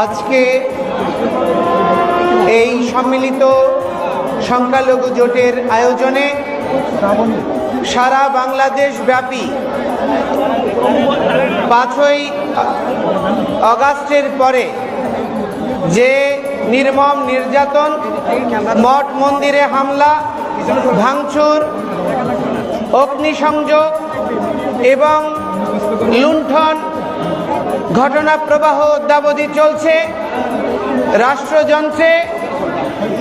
আজকে এই সম্মিলিত সংখ্যালঘু জোটের আয়োজনে সারা বাংলাদেশ ব্যাপী 5ই আগস্টের পরে যে নির্মম নির্যাতন, মঠ মন্দিরে হামলা, ভাঙচুর, অগ্নিসংযোগ এবং লুণ্ঠন ঘটনা প্রবাহ অদ্যাবধি চলছে, রাষ্ট্রযন্ত্রে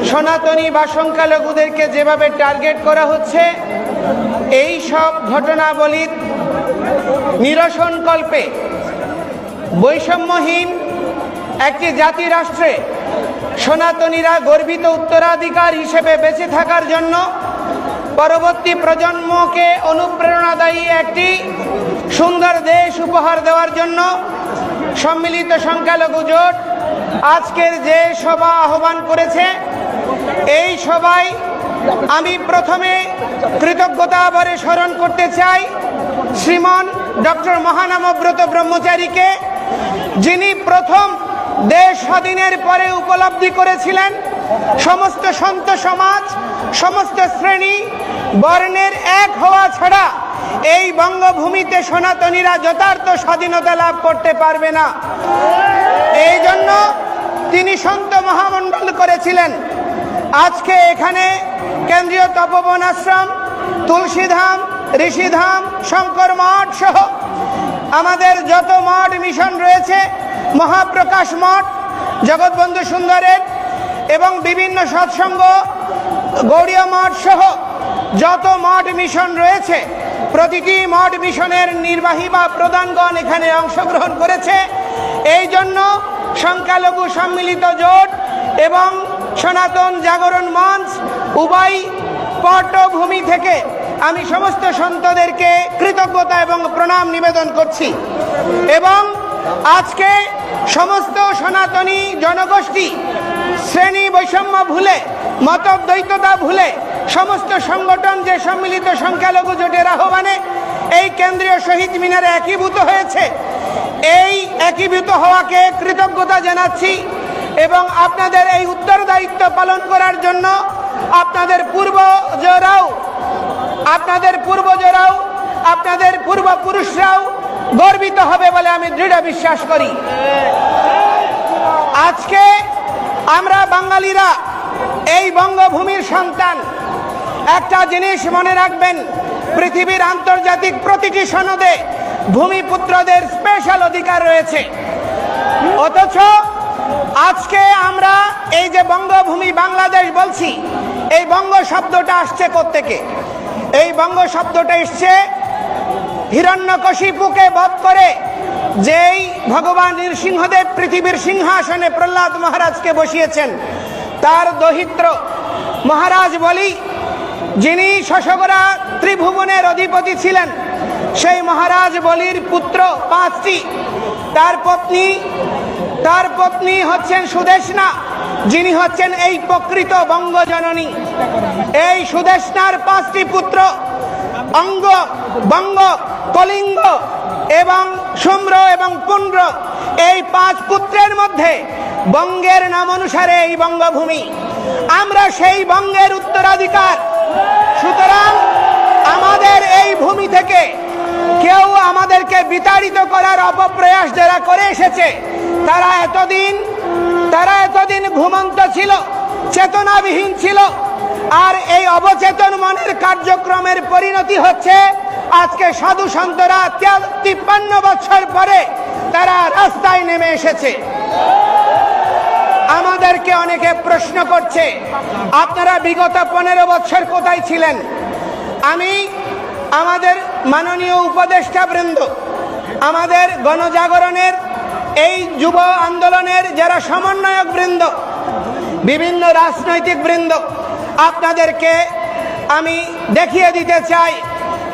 সনাতনী বা সংখ্যালঘুদেরকে যেভাবে টার্গেট করা হচ্ছে, এই সব ঘটনাবলীর নিরসনকল্পে বৈষম্যহীন একটি জাতি রাষ্ট্রে সনাতনীরা গর্বিত উত্তরাধিকার হিসেবে বেঁচে থাকার জন্য পরবর্তী প্রজন্মকে অনুপ্রেরণাদায়ী একটি সুন্দর দেশ উপহার দেওয়ার জন্য সম্মিলিত সংখ্যালঘু জোট আজকের যে সভা আহ্বান করেছে, এই সভায় আমি প্রথমে কৃতজ্ঞতা ভরে স্মরণ করতে চাই শ্রীমান ডক্টর মহানামব্রত ব্রহ্মচারীকে, যিনি প্রথম দেশ স্বাধীনের পরে উপলব্ধি করেছিলেন সমস্ত সন্ত সমাজ, সমস্ত শ্রেণী বর্ণের এক হওয়া ছাড়া এই বঙ্গভূমিতে সনাতনীরা যথার্থ স্বাধীনতা লাভ করতে পারবে না। এই জন্য তিনি সন্ত মহামণ্ডল করেছিলেন। আজকে এখানে কেন্দ্রীয় তপবন আশ্রম, তুলসীধাম, ঋষিধাম, শঙ্কর মঠ সহ আমাদের যত মঠ মিশন রয়েছে, মহাপ্রকাশ মঠ, জগৎবন্ধু সুন্দরের এবং বিভিন্ন সৎসঙ্গ, গৌড়ীয় মঠ সহ যত মঠ মিশন রয়েছে, প্রতিটি মঠ মিশনের নির্বাহী বা প্রধানগণ এখানে অংশগ্রহণ করেছে। এই জন্য সংখ্যালঘু সম্মিলিত জোট এবং সনাতন জাগরণ মঞ্চ উভয় পটভূমি থেকে আমি সমস্ত সন্তদেরকে কৃতজ্ঞতা এবং প্রণাম নিবেদন করছি। এবং আজকে সমস্ত সনাতনী জনগোষ্ঠী শ্রেণী বৈষম্য ভুলে, মতদ্বৈততা ভুলে সমস্ত সংগঠন যে সম্মিলিত সংখ্যালঘু জোটের আহ্বানে এই কেন্দ্রীয় শহীদ মিনারে একীভূত হয়েছে, এই একীভূত হওয়াকে কৃতজ্ঞতা জানাচ্ছি। এবং আপনাদের এই উত্তরদায়িত্ব পালন করার জন্য আপনাদের পূর্বজরাও, আপনাদের পূর্বপুরুষরাও গর্বিত হবে বলে আমি দৃঢ় বিশ্বাস করি। আজকে আমরা বাঙালিরা এই বঙ্গভূমির সন্তান। একটা জিনিস মনে রাখবেন, পৃথিবীর আন্তর্জাতিক প্রতিটি সনদে ভূমিপুত্রদের স্পেশাল অধিকার রয়েছে। অথচ আজকে আমরা এই যে বঙ্গভূমি বাংলাদেশ বলছি, এই বঙ্গ শব্দটা আসছে কোত্থেকে? এই বঙ্গ শব্দটা এসছে হিরণ্যকশিপুকে বধ করে যেই ভগবান নৃসিংহদেব পৃথিবীর সিংহাসনে প্রহ্লাদ মহারাজকে বসিয়েছেন, তার দহিত্র মহারাজ বলি, যিনি শশগরা ত্রিভুবনের অধিপতি ছিলেন, সেই মহারাজ বলির পুত্র 5টি। তার পত্নী হচ্ছেন সুদেশনা, যিনি হচ্ছেন এই প্রকৃত বঙ্গজননী। এই সুদেশনার 5টি পুত্র অঙ্গ, বঙ্গ, কলিঙ্গ এবং শুম্র এবং পুণ্ড্র, এই 5 পুত্রের মধ্যে বঙ্গের নাম অনুসারে এই বঙ্গভূমি। আমরা সেই বঙ্গের উত্তরাধিকার। সুতরাং আমাদের এই ভূমি থেকে কেউ আমাদেরকে বিতাড়িত করার অপপ্রয়াস যারা করে এসেছে, তারা এতদিন ঘুমন্ত ছিল, চেতনাবিহীন ছিল। আর এই অবচেতন মনের কার্যক্রমের পরিণতি হচ্ছে আজকে সাধু সন্তরা 53 বছর পরে তারা রাস্তায় নেমে এসেছে। আমাদেরকে অনেকে প্রশ্ন করছে, আপনারা বিগত 15 বছর কোথায় ছিলেন? আমি আমাদের মাননীয় উপদেষ্টা বৃন্দ, আমাদের গণজাগরণের এই যুব আন্দোলনের যারা সমন্বয়ক বৃন্দ, বিভিন্ন রাজনৈতিক বৃন্দ, আপনাদেরকে আমি দেখিয়ে দিতে চাই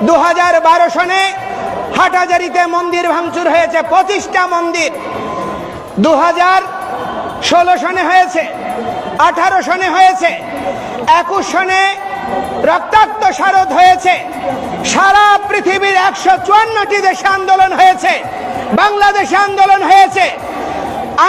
2012 সনে হাটহাজারীতে মন্দির ভাঙচুর হয়েছে, 25টা মন্দির। 2016 সনে হয়েছে, 18 সনে হয়েছে, 21 সনে রক্তাক্ত শারদ হয়েছে। সারা পৃথিবীর 154টি দেশে আন্দোলন হয়েছে, বাংলাদেশে আন্দোলন হয়েছে।